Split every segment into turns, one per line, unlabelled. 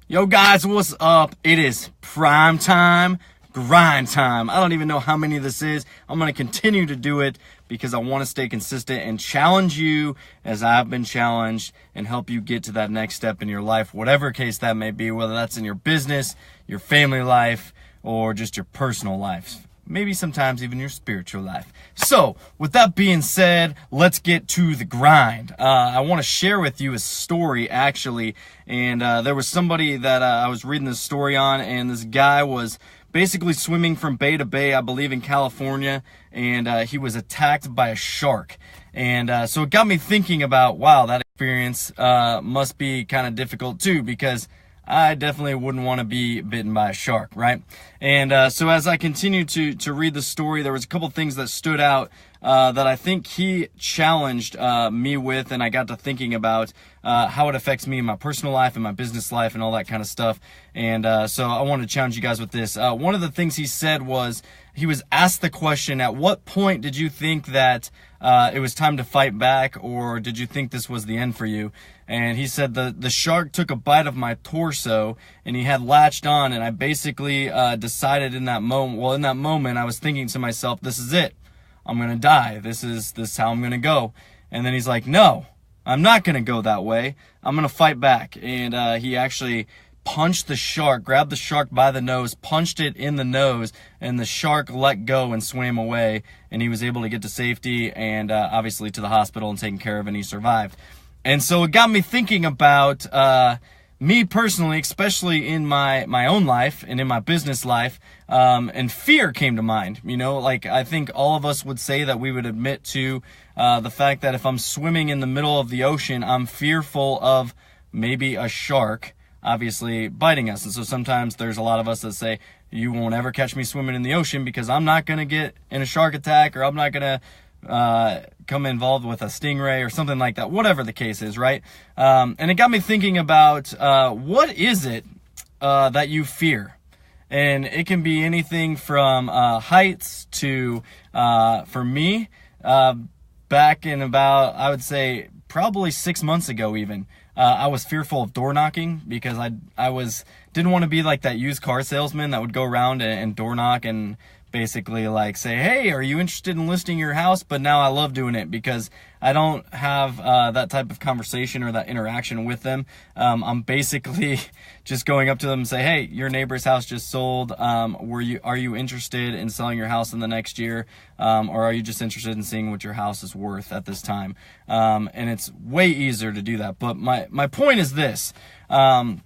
Yo guys, what's up? It is prime time, grind time. I don't even know how many this is. I'm going to continue to do it because I want to stay consistent and challenge you as I've been challenged and help you get to that next step in your life, whatever case that may be, whether that's in your business, your family life, or just your personal life. Maybe sometimes even your spiritual life. So, with that being said, let's get to the grind. I want to share with you a story, actually. And there was somebody that I was reading this story on, and this guy was basically swimming from bay to bay, I believe in California, and he was attacked by a shark. And so it got me thinking about, wow, that experience must be kind of difficult too, because I definitely wouldn't want to be bitten by a shark, right? And so as I continued to read the story, there was a couple things that stood out that I think he challenged me with, and I got to thinking about how it affects me in my personal life and my business life and all that kind of stuff. And so I wanted to challenge you guys with this. One of the things he said was, he was asked the question, at what point did you think that it was time to fight back, or did you think this was the end for you? And he said, the shark took a bite of my torso, and he had latched on, and I basically decided in that moment, I was thinking to myself, this is it. I'm going to die. This is how I'm going to go. And then he's like, no, I'm not going to go that way. I'm going to fight back. And he actually punched the shark, grabbed the shark by the nose, punched it in the nose, and the shark let go and swam away, and he was able to get to safety and obviously to the hospital and taken care of, and he survived. And so it got me thinking about me personally, especially in my own life and in my business life, and fear came to mind. You know, like I think all of us would say that we would admit to the fact that if I'm swimming in the middle of the ocean, I'm fearful of maybe a shark obviously biting us. And so sometimes there's a lot of us that say, you won't ever catch me swimming in the ocean because I'm not going to get in a shark attack, or I'm not going to come involved with a stingray or something like that, whatever the case is, right? And it got me thinking about what is it that you fear? And it can be anything from heights to, for me, back in about, I would say, probably 6 months ago even, I was fearful of door knocking because I didn't want to be like that used car salesman that would go around and door knock and basically like say, hey, are you interested in listing your house? But now I love doing it because I don't have that type of conversation or that interaction with them. I'm basically just going up to them and say, hey, your neighbor's house just sold. Are you interested in selling your house in the next year? Or are you just interested in seeing what your house is worth at this time? And it's way easier to do that. But my point is this. When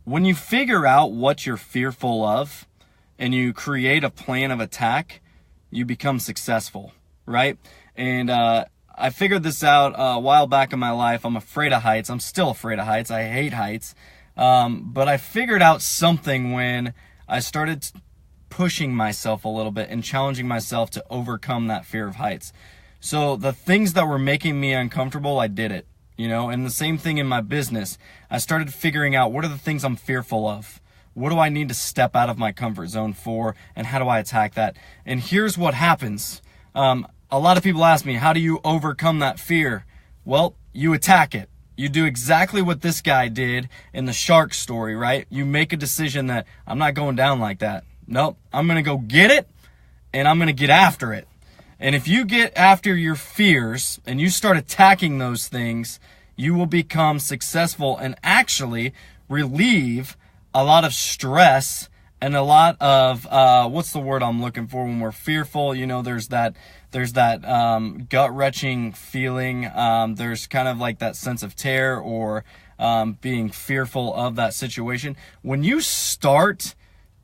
you figure out what you're fearful of, and you create a plan of attack, you become successful, right? And I figured this out a while back in my life. I'm afraid of heights. I'm still afraid of heights. I hate heights. But I figured out something when I started pushing myself a little bit and challenging myself to overcome that fear of heights. So the things that were making me uncomfortable, I did it, you know? And the same thing in my business. I started figuring out, what are the things I'm fearful of? What do I need to step out of my comfort zone for, and how do I attack that? And here's what happens. A lot of people ask me, how do you overcome that fear? Well, you attack it. You do exactly what this guy did in the shark story, right? You make a decision that I'm not going down like that. Nope, I'm going to go get it, and I'm going to get after it. And if you get after your fears and you start attacking those things, you will become successful and actually relieve a lot of stress and a lot of what's the word I'm looking for when we're fearful? You know, there's that gut-wrenching feeling. There's kind of like that sense of terror or being fearful of that situation. When you start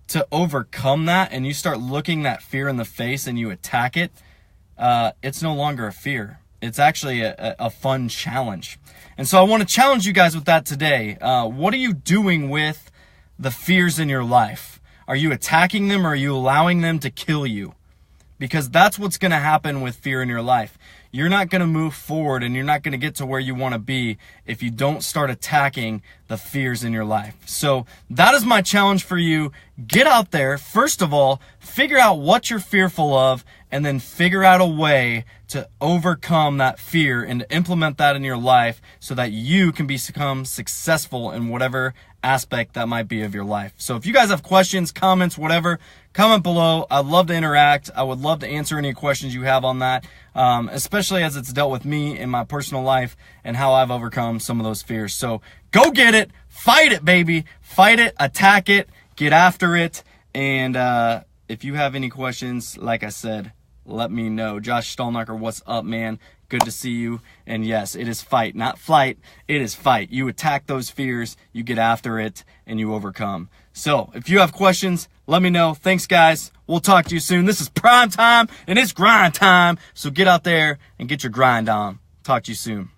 to overcome that and you start looking that fear in the face and you attack it, it's no longer a fear. It's actually a fun challenge. And so I want to challenge you guys with that today. What are you doing with the fears in your life? Are you attacking them, or are you allowing them to kill you? Because that's what's going to happen with fear in your life. You're not going to move forward, and you're not going to get to where you want to be if you don't start attacking the fears in your life. So that is my challenge for you. get out there. First of all, figure out what you're fearful of, and then figure out a way to overcome that fear and to implement that in your life so that you can become successful in whatever aspect that might be of your life. So if you guys have questions, comments, whatever, comment below. I'd love to interact. I would love to answer any questions you have on that, especially as it's dealt with me in my personal life and how I've overcome some of those fears. So go get it. Fight it, baby. Fight it. Attack it. Get after it. And if you have any questions, like I said, let me know. Josh Stallnacher, what's up, man? Good to see you. And yes, it is fight, not flight. It is fight. You attack those fears, you get after it, and you overcome. So if you have questions, let me know. Thanks, guys. We'll talk to you soon. This is Prime Time, and it's grind time. So get out there and get your grind on. Talk to you soon.